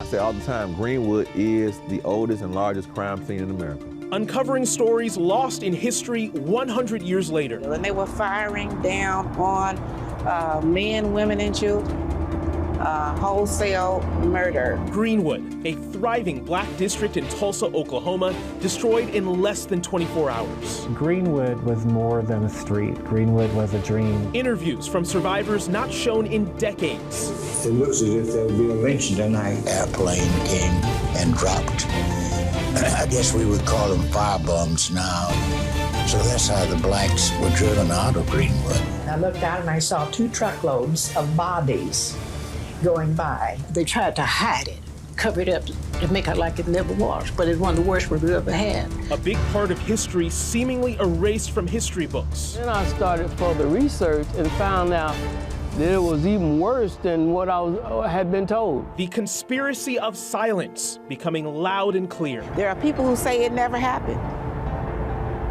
I say all the time, Greenwood is the oldest and largest crime scene in America. Uncovering stories lost in history 100 years later. When they were firing down on men, women, and children, wholesale murder. Greenwood, a thriving black district in Tulsa, Oklahoma, destroyed in less than 24 hours. Greenwood was more than a street. Greenwood was a dream. Interviews from survivors not shown in decades. It looks as if there would be a lynch tonight. Airplane came and dropped. I guess we would call them firebums now. So that's how the blacks were driven out of Greenwood. I looked out and I saw 2 truckloads of bodies going by. They tried to hide it, cover it up to make it like it never was, but it's one of the worst we've ever had. A big part of history seemingly erased from history books. Then I started further research and found out that it was even worse than what I had been told. The conspiracy of silence becoming loud and clear. There are people who say it never happened.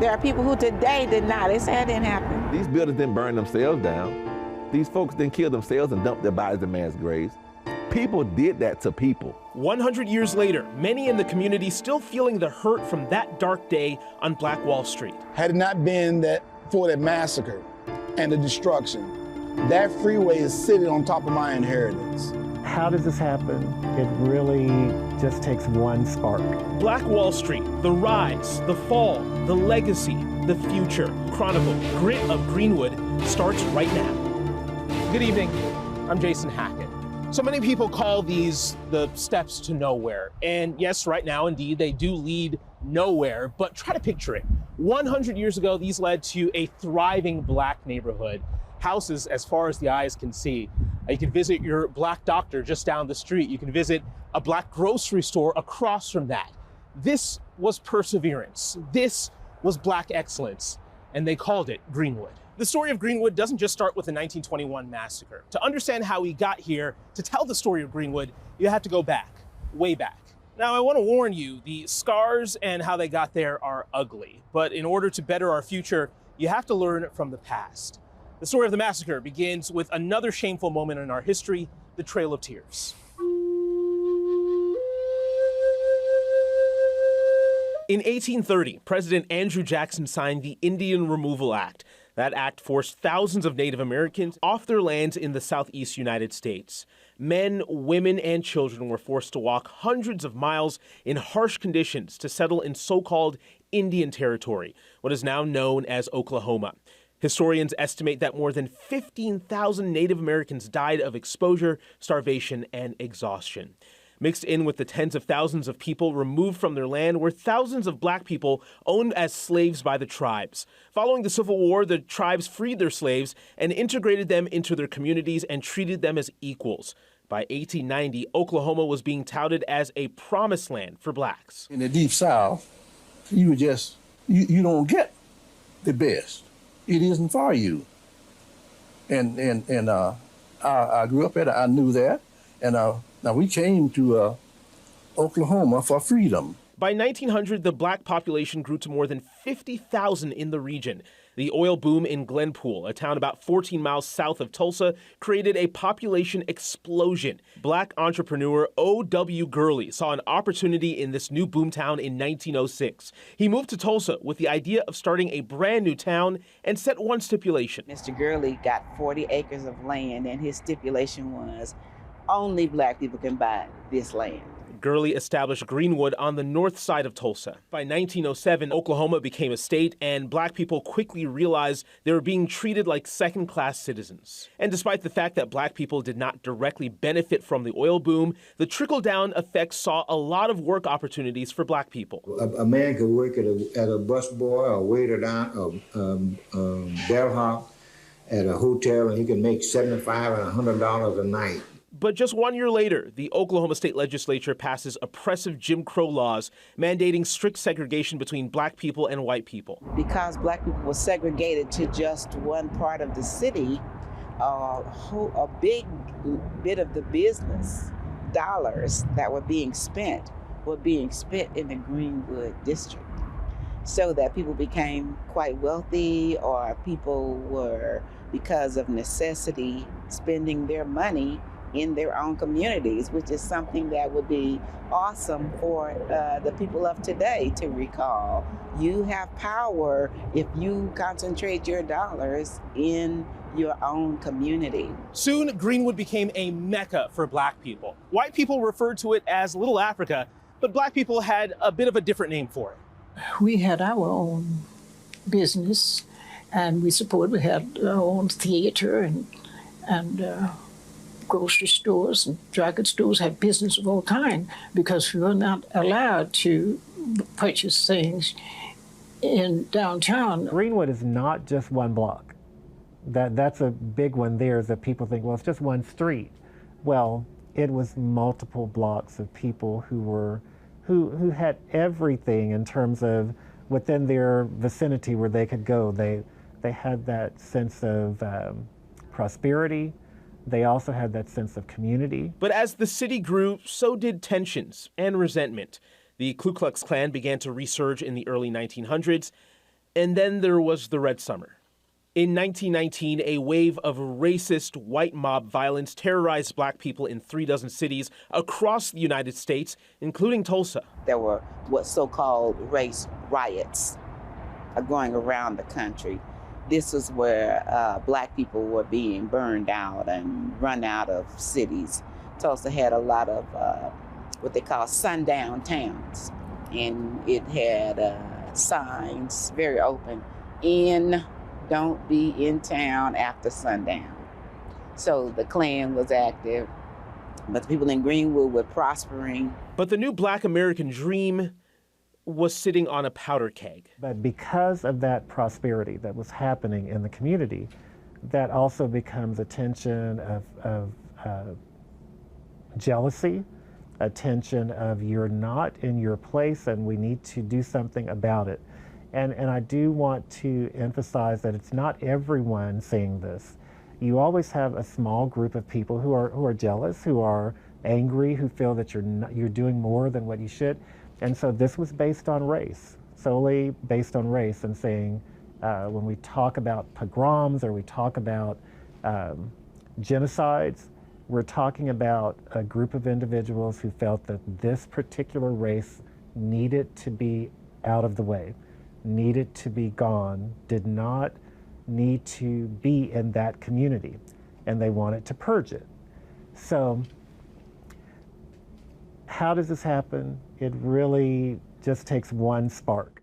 There are people who today did not. They say it didn't happen. These buildings didn't burn themselves down. These folks didn't kill themselves and dump their bodies in mass graves. People did that to people. 100 years later, many in the community still feeling the hurt from that dark day on Black Wall Street. Had it not been for that massacre and the destruction, that freeway is sitting on top of my inheritance. How does this happen? It really just takes one spark. Black Wall Street, the rise, the fall, the legacy, the future. Chronicle Grit of Greenwood starts right now. Good evening, I'm Jason Hackett. So many people call these the steps to nowhere. And yes, right now, indeed, they do lead nowhere, but try to picture it. 100 years ago, these led to a thriving black neighborhood. Houses as far as the eyes can see. You can visit your black doctor just down the street. You can visit a black grocery store across from that. This was perseverance. This was black excellence. And they called it Greenwood. The story of Greenwood doesn't just start with the 1921 massacre. To understand how we got here, to tell the story of Greenwood, you have to go back, way back. Now, I want to warn you, the scars and how they got there are ugly. But in order to better our future, you have to learn from the past. The story of the massacre begins with another shameful moment in our history, the Trail of Tears. In 1830, President Andrew Jackson signed the Indian Removal Act. That act forced thousands of Native Americans off their lands in the southeast United States. Men, women, and children were forced to walk hundreds of miles in harsh conditions to settle in so-called Indian Territory, what is now known as Oklahoma. Historians estimate that more than 15,000 Native Americans died of exposure, starvation, and exhaustion. Mixed in with the tens of thousands of people removed from their land were thousands of black people owned as slaves by the tribes. Following the Civil War, the tribes freed their slaves and integrated them into their communities and treated them as equals. By 1890, Oklahoma was being touted as a promised land for blacks. In the Deep South, you don't get the best. It isn't for you. And I grew up at it, I knew that. And now we came to Oklahoma for freedom. By 1900, the black population grew to more than 50,000 in the region. The oil boom in Glenpool, a town about 14 miles south of Tulsa, created a population explosion. Black entrepreneur O.W. Gurley saw an opportunity in this new boomtown in 1906. He moved to Tulsa with the idea of starting a brand new town and set one stipulation. Mr. Gurley got 40 acres of land, and his stipulation was only black people can buy this land. Gurley established Greenwood on the north side of Tulsa. By 1907, Oklahoma became a state, and black people quickly realized they were being treated like second-class citizens. And despite the fact that black people did not directly benefit from the oil boom, the trickle-down effect saw a lot of work opportunities for black people. A man could work at a busboy or waiter down, bellhop at a hotel, and he can make $75 and $100 a night. But just 1 year later, the Oklahoma State Legislature passes oppressive Jim Crow laws mandating strict segregation between black people and white people. Because black people were segregated to just one part of the city, a big bit of the business dollars that were being spent in the Greenwood district. So that people became quite wealthy, or people were, because of necessity, spending their money in their own communities, which is something that would be awesome for the people of today to recall. You have power if you concentrate your dollars in your own community. Soon, Greenwood became a mecca for Black people. White people referred to it as Little Africa, but Black people had a bit of a different name for it. We had our own business, and we had our own theater and grocery stores and drug stores, had business of all kinds, because we were not allowed to purchase things in downtown. Greenwood is not just one block. That's a big one there, is that people think, well, it's just one street. Well, it was multiple blocks of people who had everything in terms of within their vicinity where they could go. They had that sense of prosperity. They also had that sense of community. But as the city grew, so did tensions and resentment. The Ku Klux Klan began to resurge in the early 1900s, and then there was the Red Summer. In 1919, a wave of racist white mob violence terrorized Black people in 36 cities across the United States, including Tulsa. There were what's so-called race riots going around the country. This is where Black people were being burned out and run out of cities. Tulsa had a lot of what they call sundown towns, and it had signs very open: don't be in town after sundown. So the Klan was active, but the people in Greenwood were prospering. But the new Black American dream was sitting on a powder keg. But because of that prosperity that was happening in the community, that also becomes a tension of jealousy, a tension of you're not in your place and we need to do something about it. And I do want to emphasize that it's not everyone saying this. You always have a small group of people who are jealous, who are angry, who feel that you're doing more than what you should. And so this was based on race, solely based on race, and saying when we talk about pogroms or we talk about genocides, we're talking about a group of individuals who felt that this particular race needed to be out of the way, needed to be gone, did not need to be in that community, and they wanted to purge it. So how does this happen? It really just takes one spark.